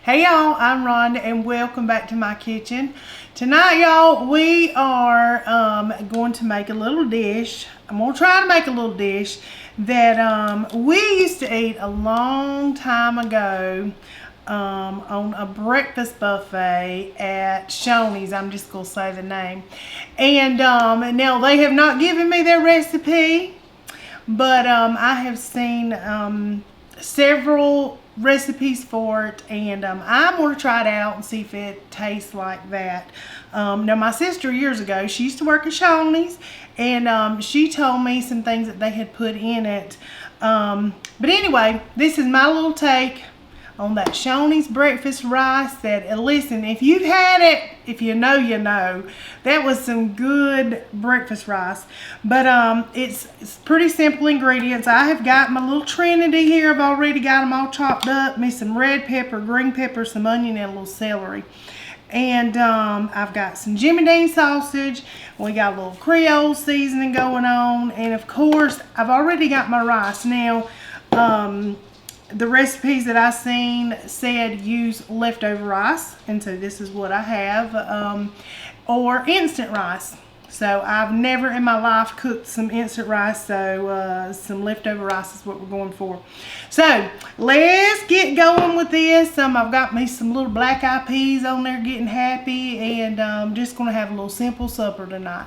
Hey y'all, I'm Rhonda and welcome back to my kitchen. Tonight y'all, we are going to make a little dish. I'm going to try to make a little dish that we used to eat a long time ago on a breakfast buffet at Shoney's. I'm just going to say the name. And now they have not given me their recipe, but I have seen several recipes for it, and I'm going to try it out and see if it tastes like that. Now my sister years ago, she used to work at Shoney's, and she told me some things that they had put in it. But anyway, this is my little take on that Shoney's breakfast rice. That listen, if you've had it, if you know, you know, that was some good breakfast rice. But it's pretty simple ingredients. I have got my little trinity here. I've already got them all chopped up. Me some red pepper, green pepper, some onion, and a little celery. And I've got some Jimmy Deen sausage. We got a little creole seasoning going on, and of course I've already got my rice. Now the recipes that I seen said use leftover rice, and so this is what I have, or instant rice. So I've never in my life cooked some instant rice, so some leftover rice is what we're going for. So let's get going with this. I've got me some little black eyed peas on there getting happy, and I'm just going to have a little simple supper tonight.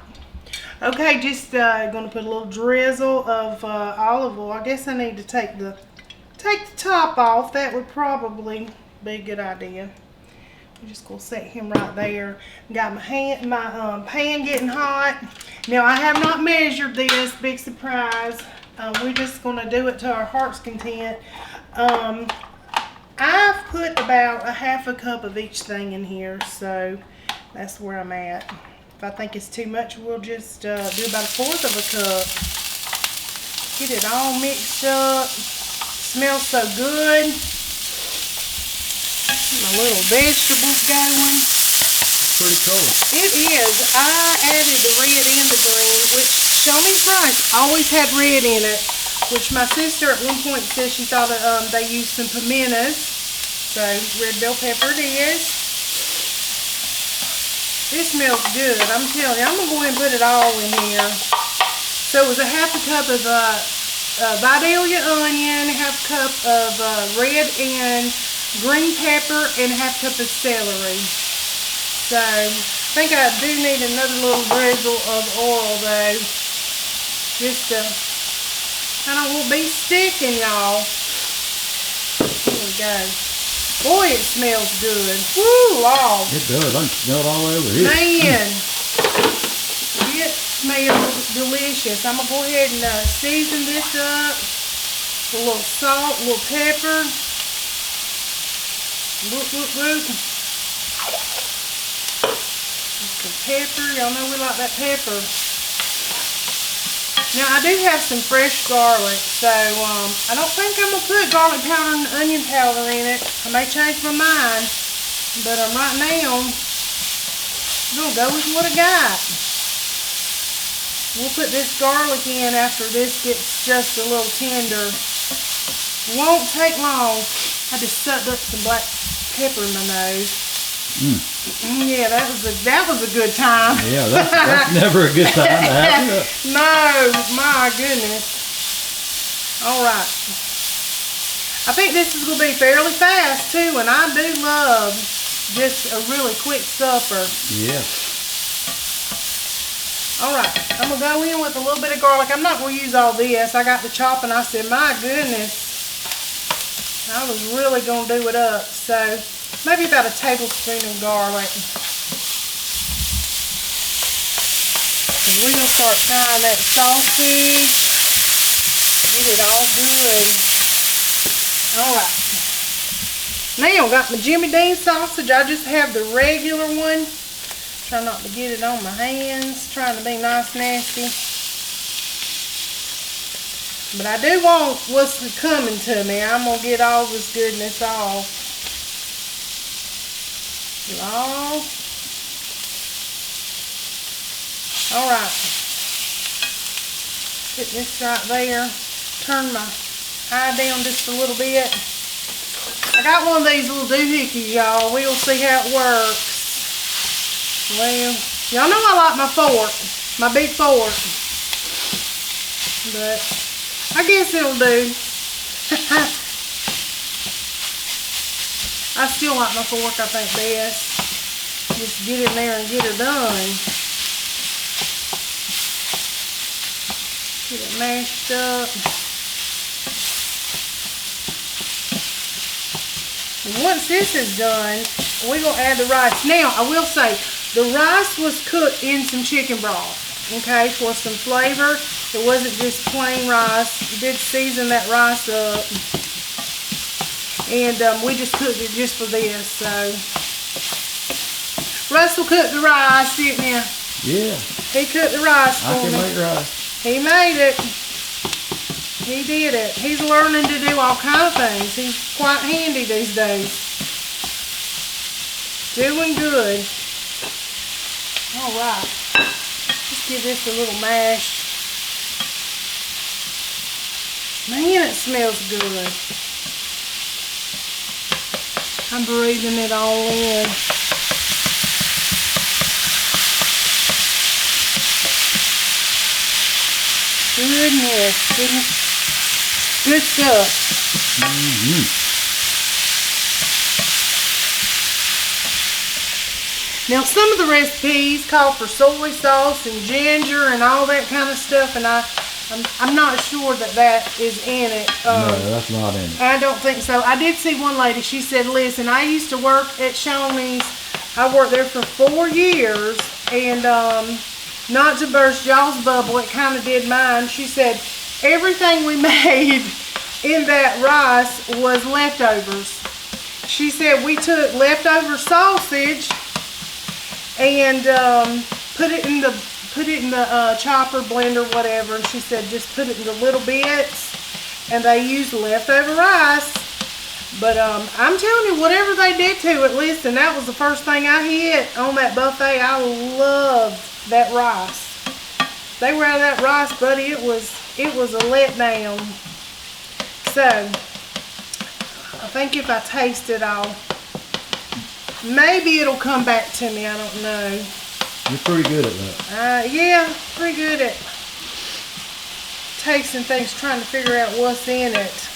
Okay, just going to put a little drizzle of olive oil. I guess I need to take the top off. That would probably be a good idea. I'm just gonna set him right there. Got my pan getting hot. Now I have not measured this, big surprise. We're just gonna do it to our heart's content. I've put about a half a cup of each thing in here, so that's where I'm at. If I think it's too much, we'll just do about a fourth of a cup. Get it all mixed up. Smells so good. My little vegetables going. Pretty cool. It is. I added the red and the green, which Shoney's rice always had red in it, which my sister at one point said she thought they used some pimentas. So red bell pepper it is. This smells good. I'm telling you, I'm going to go ahead and put it all in here. So it was a half a cup of Vidalia onion, half a cup of red and green pepper, and half a cup of celery. So I think I do need another little drizzle of oil though, just I don't want to be sticking, y'all. Here we go. Boy, it smells good. Woo, Lord. It does. I can smell it all over here. Man. It smells delicious. I'm going to go ahead and season this up. A little salt, a little pepper. Whoop. Some pepper. Y'all know we like that pepper. Now, I do have some fresh garlic, so I don't think I'm going to put garlic powder and onion powder in it. I may change my mind, but right now, I'm going to go with what I got. We'll put this garlic in after this gets just a little tender. Won't take long. I just sucked up some black pepper in my nose. Yeah, that was a good time. Yeah, that's never a good time to have it. No, my goodness. All right. I think this is going to be fairly fast too, and I do love just a really quick supper. Yeah. Alright, I'm going to go in with a little bit of garlic. I'm not going to use all this. I got the chop and I said, my goodness, I was really going to do it up. So, maybe about a tablespoon of garlic. And we're going to start frying that sausage. Get it all good. Alright. Now, I got my Jimmy Deen sausage. I just have the regular one. Try not to get it on my hands. Trying to be nice nasty. But I do want what's coming to me. I'm going to get all this goodness off. Alright. Put this right there. Turn my eye down just a little bit. I got one of these little doohickeys, y'all. We'll see how it works. Well, y'all know I like my fork, my big fork. But I guess it'll do. I still like my fork, I think, best. Just get in there and get her done. Get it mashed up. And once this is done, we're going to add the rice. Now, I will say, the rice was cooked in some chicken broth, okay, for some flavor. It wasn't just plain rice. We did season that rice up. And we just cooked it just for this, so. Russell cooked the rice, didn't he? Yeah. He cooked the rice for me. I can make rice. He made it. He did it. He's learning to do all kinds of things. He's quite handy these days. Doing good. All right. Let's give this a little mash. Man, it smells good. I'm breathing it all in. Goodness. Good stuff. Mm-hmm. Now, some of the recipes call for soy sauce and ginger and all that kind of stuff, and I'm not sure that is in it. No, that's not in it. I don't think so. I did see one lady, she said, listen, I used to work at Shoney's. I worked there for 4 years, and not to burst y'all's bubble, it kind of did mine. She said, everything we made in that rice was leftovers. She said we took leftover sausage and put it in the chopper, blender, whatever, and she said just put it into little bits, and they used leftover rice. But I'm telling you, whatever they did to it, listen, that was the first thing I hit on that buffet. I loved that rice. They were out of that rice, buddy. It was a letdown. So I think if I taste it all, maybe it'll come back to me. I don't know. You're pretty good at that. Yeah, pretty good at tasting things, trying to figure out what's in it.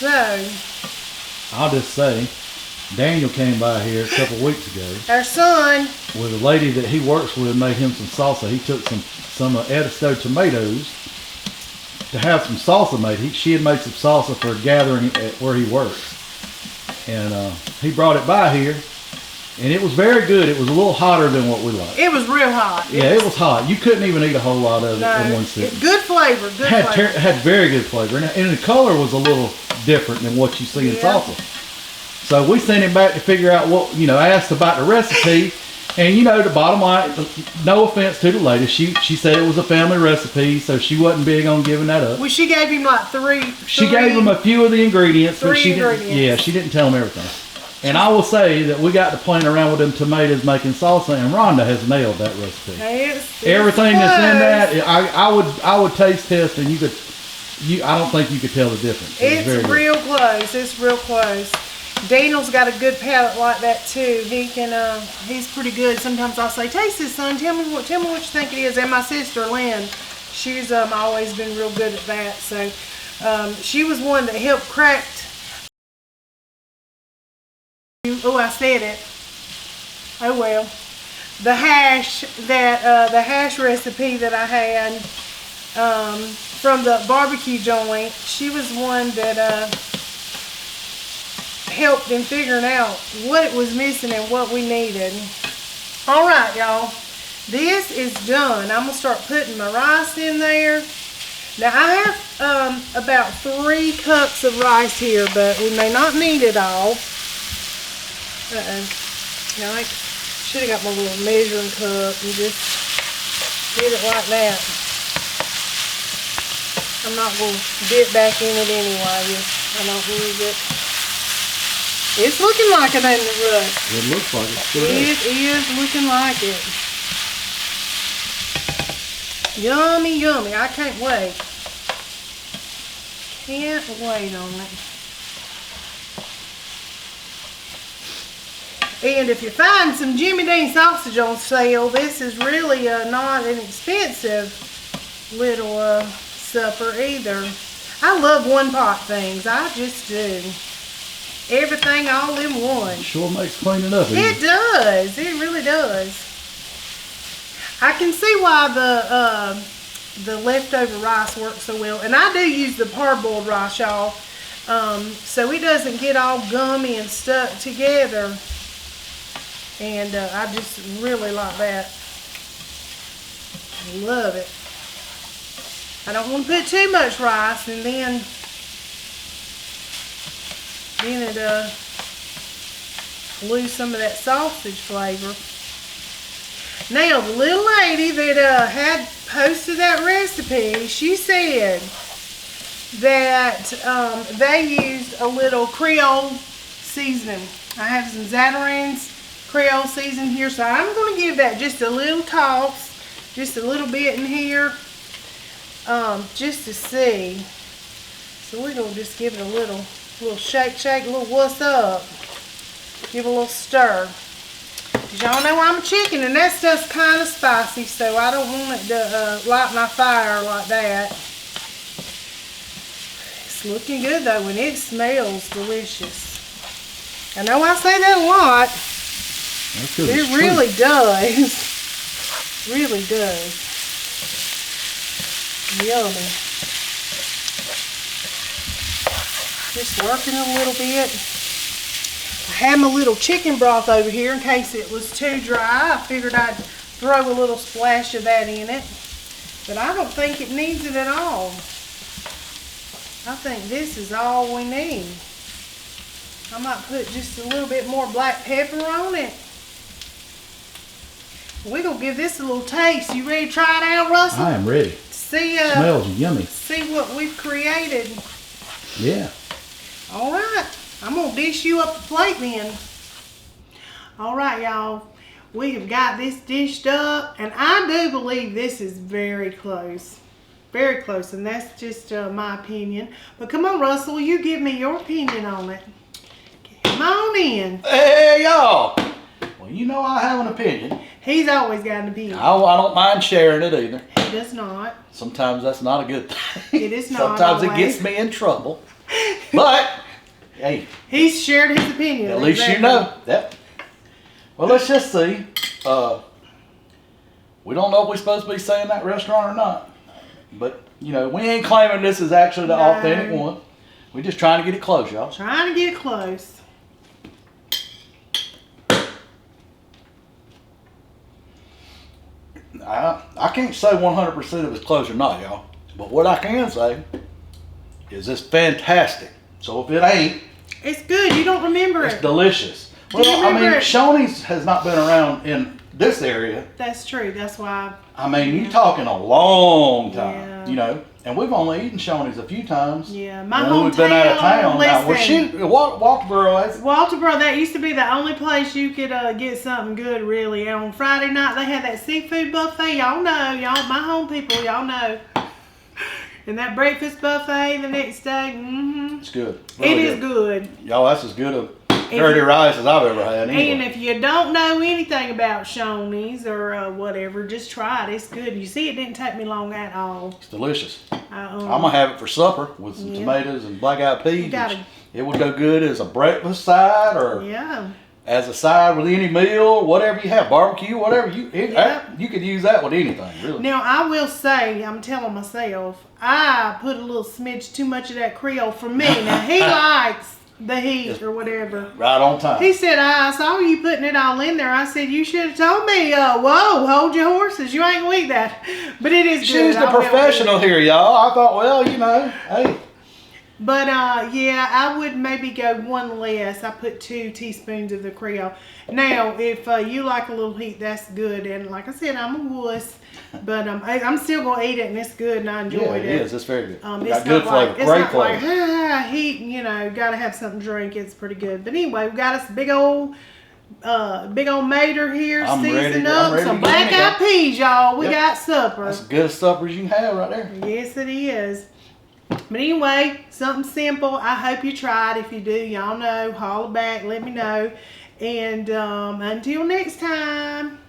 So, I'll just say, Daniel came by here a couple weeks ago. Our son. With a lady that he works with made him some salsa. He took some Edisto tomatoes to have some salsa made. She had made some salsa for a gathering at where he works. And he brought it by here. And it was very good. It was a little hotter than what we like. It was real hot. It was hot. You couldn't even eat a whole lot of it in one sitting. Good flavor. Good flavor. It had very good flavor. And the color was a little different than what you see in salsa. So we sent him back to figure out what, asked about the recipe. And the bottom line, no offense to the lady, she said it was a family recipe, so she wasn't big on giving that up. Well, she gave him like three. She gave him a few of the ingredients, but she ingredients. didn't tell him everything. And I will say that we got to playing around with them tomatoes making salsa, and Rhonda has nailed that recipe. Everything that's in that, I would taste test, and I don't think you could tell the difference. It's real close. It's real close. Daniel's got a good palate like that too. He's pretty good. Sometimes I'll say, "Taste this, son. Tell me what you think it is." And my sister Lynn, she's always been real good at that. So she was one that helped crack. Oh, I said it. Oh well. The hash recipe that I had from the barbecue joint. She was one that helped in figuring out what it was missing and what we needed. All right, y'all. This is done. I'm gonna start putting my rice in there. Now I have about 3 cups of rice here, but we may not need it all. Now I should have got my little measuring cup and just did it like that. I'm not going to dip back in it anyway. I don't need it. It's looking like it ain't the rust. It looks like it's good. It is looking like it. Yummy, yummy. I can't wait. Can't wait on it. And if you find some Jimmy Deen sausage on sale, this is really not an expensive little supper either. I love one pot things. I just do. Everything all in one. Sure makes cleaning up easy. It does. It really does. I can see why the leftover rice works so well. And I do use the parboiled rice, y'all. So it doesn't get all gummy and stuck together. And I just really like that. Love it. I don't want to put too much rice, and then it lose some of that sausage flavor. Now, the little lady that had posted that recipe, she said that they used a little Creole seasoning. I have some Zatarain's Creole seasoning here, so I'm going to give that just a little toss, just a little bit in here, just to see. So we're going to just give it a little shake, a little what's up. Give a little stir. Y'all know I'm a chicken, and that stuff's kind of spicy, so I don't want it to light my fire like that. It's looking good though, and it smells delicious. I know I say that a lot. It really does. Really does. Yummy. Just working a little bit. I had my little chicken broth over here in case it was too dry. I figured I'd throw a little splash of that in it. But I don't think it needs it at all. I think this is all we need. I might put just a little bit more black pepper on it. We're going to give this a little taste. You ready to try it out, Russell? I am ready. See, smells yummy. See what we've created. Yeah. All right. I'm going to dish you up a plate then. All right, y'all. We have got this dished up, and I do believe this is very close. Very close, and that's just my opinion. But come on, Russell, you give me your opinion on it. Come on in. Hey, y'all. Well, you know I have an opinion. He's always got an opinion. I don't mind sharing it either. He does not. Sometimes that's not a good thing. It is not. Sometimes always. it gets me in trouble. But, hey. He's shared his opinion. At least you know. Yep. Well, let's just see. We don't know if we're supposed to be saying that restaurant or not. But, you know, we ain't claiming this is actually the authentic one. We're just trying to get it close, y'all. Trying to get it close. I can't say 100% if it's close or not, y'all. But what I can say is it's fantastic. So if it ain't, it's good. You don't remember it's it. delicious. Do you Well, I mean, remember it? Shoney's has not been around in this area. That's true. That's why. I mean, you're talking a long time, Yeah. you know. And we've only eaten Shoney's a few times. Yeah, my when we've been out of town. Now, listen, Walterboro has. Walterboro, that used to be the only place you could get something good, really. And on Friday night, they had that seafood buffet. Y'all know. Y'all, my home people, y'all know. And that breakfast buffet the next day, It's good. Really it is good. Y'all, that's as good a dirty rice as I've ever had. Anyway. And if you don't know anything about Shoney's or whatever, just try it. It's good. You see, it didn't take me long at all. It's delicious. I'm I'm going to have it for supper with some tomatoes and black-eyed peas. It would go good as a breakfast side or as a side with any meal, whatever you have, barbecue, whatever. You could use that with anything, really. Now, I will say, I'm telling myself, I put a little smidge too much of that Creole for me. Now, he likes the heat or whatever. Right on time. He said, I saw you putting it all in there. I said, you should have told me, whoa, hold your horses. You ain't gonna eat that. But it is good. She's the professional here, y'all. I thought, well, you know, hey. But, yeah, I would maybe go one less. I put 2 teaspoons of the Creole. Now, if you like a little heat, that's good. And like I said, I'm a wuss. But I'm still going to eat it, and it's good, and I enjoyed it. Yeah, it is. It's very good. It's got good flavor. Great flavor. It's not like, heat, you know, got to have something to drink. It's pretty good. But anyway, we've got us a big old mater here, seasoned up. Some black-eyed peas, y'all. We got supper. That's as good a supper as you can have right there. Yes, it is. But anyway, something simple. I hope you tried. If you do, y'all know, holler back, let me know. And until next time.